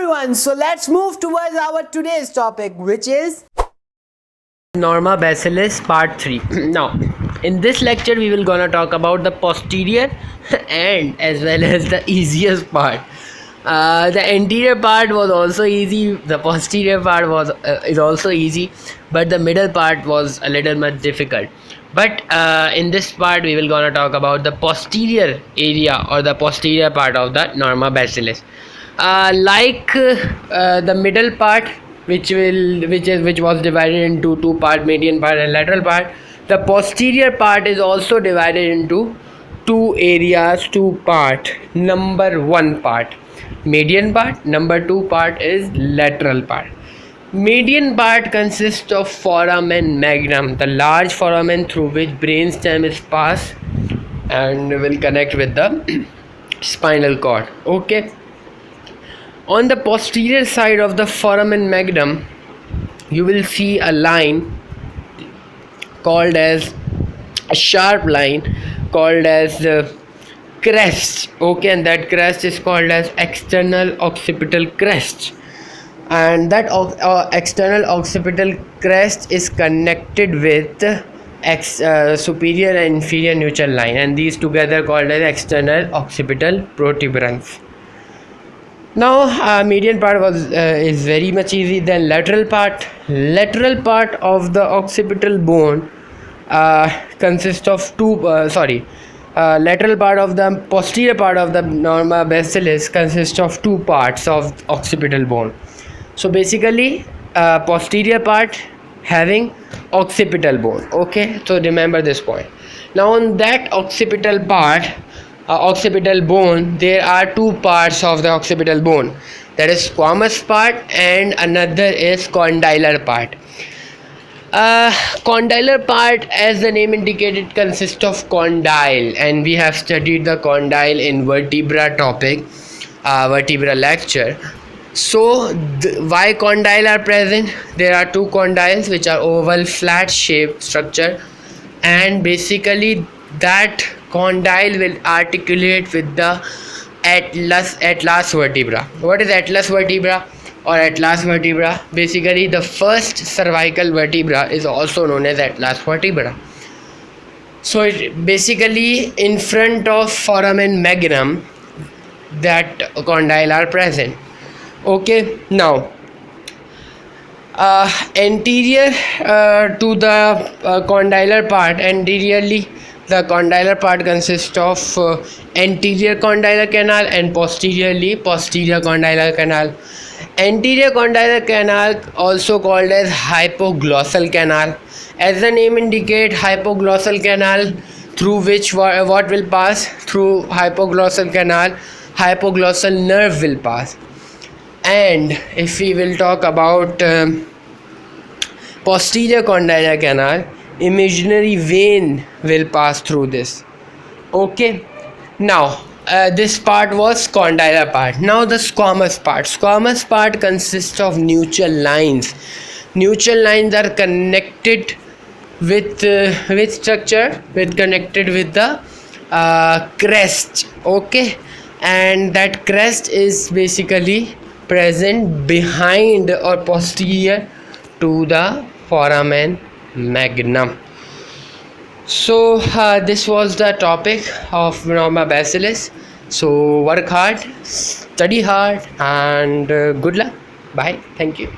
everyone, so let's move towards our today's topic, which is NORMA BASALIS part 3. Now, in this lecture we will gonna talk about the posterior and as well as the easiest part. The anterior part was also easy, the posterior part was is also easy, but the middle part was a little much difficult. But in this part we will gonna talk about the posterior area or the posterior part of the NORMA BASALIS. The middle part, which was divided into two part, median part and lateral part, the posterior part is also divided into two areas, two part. Number one part, median part. Number two part is lateral part. Median part consists of foramen magnum, the large foramen through which brainstem is passed and will connect with the spinal cord. Okay. On the posterior side of the foramen magnum, you will see a line called as a sharp line called as crest. Okay, and that crest is called as external occipital crest. And that external occipital crest is connected with superior and inferior neutral line, and these together called as external occipital protuberance. Now median part is very much easy. Then lateral part of the occipital bone consists of lateral part of the posterior part of the NORMA BASALIS consists of two parts of occipital bone. So basically posterior part having occipital bone. Okay, so remember this point. Now on that occipital part, occipital bone, there are two parts of the occipital bone, that is squamous part and another is condylar part. Condylar part, as the name indicated, consists of condyle, and we have studied the condyle in vertebra topic, vertebra lecture. So why condyle are present? There are two condyles which are oval flat shaped structure, and basically that condyle will articulate with the atlas vertebra. What is atlas vertebra or atlas vertebra? Basically the first cervical vertebra is also known as atlas vertebra. So it basically in front of foramen magnum that condyle are present. Okay, now anterior to the condylar part, anteriorly the condylar part consists of anterior condylar canal and posteriorly posterior condylar canal. Anterior condylar canal, also called as hypoglossal canal, as the name indicate, hypoglossal canal, through which what will pass? Through hypoglossal canal, hypoglossal nerve will pass. And if we will talk about posterior condylar canal, imaginary vein will pass through this. Okay, now this part was condylar part. Now the squamous part consists of neutral lines. Neutral lines are connected with structure, connected with the crest. Okay, and that crest is basically present behind or posterior to the foramen magnum. So this was the topic of NORMA BASALIS. So work hard, study hard, and good luck. Bye. Thank you.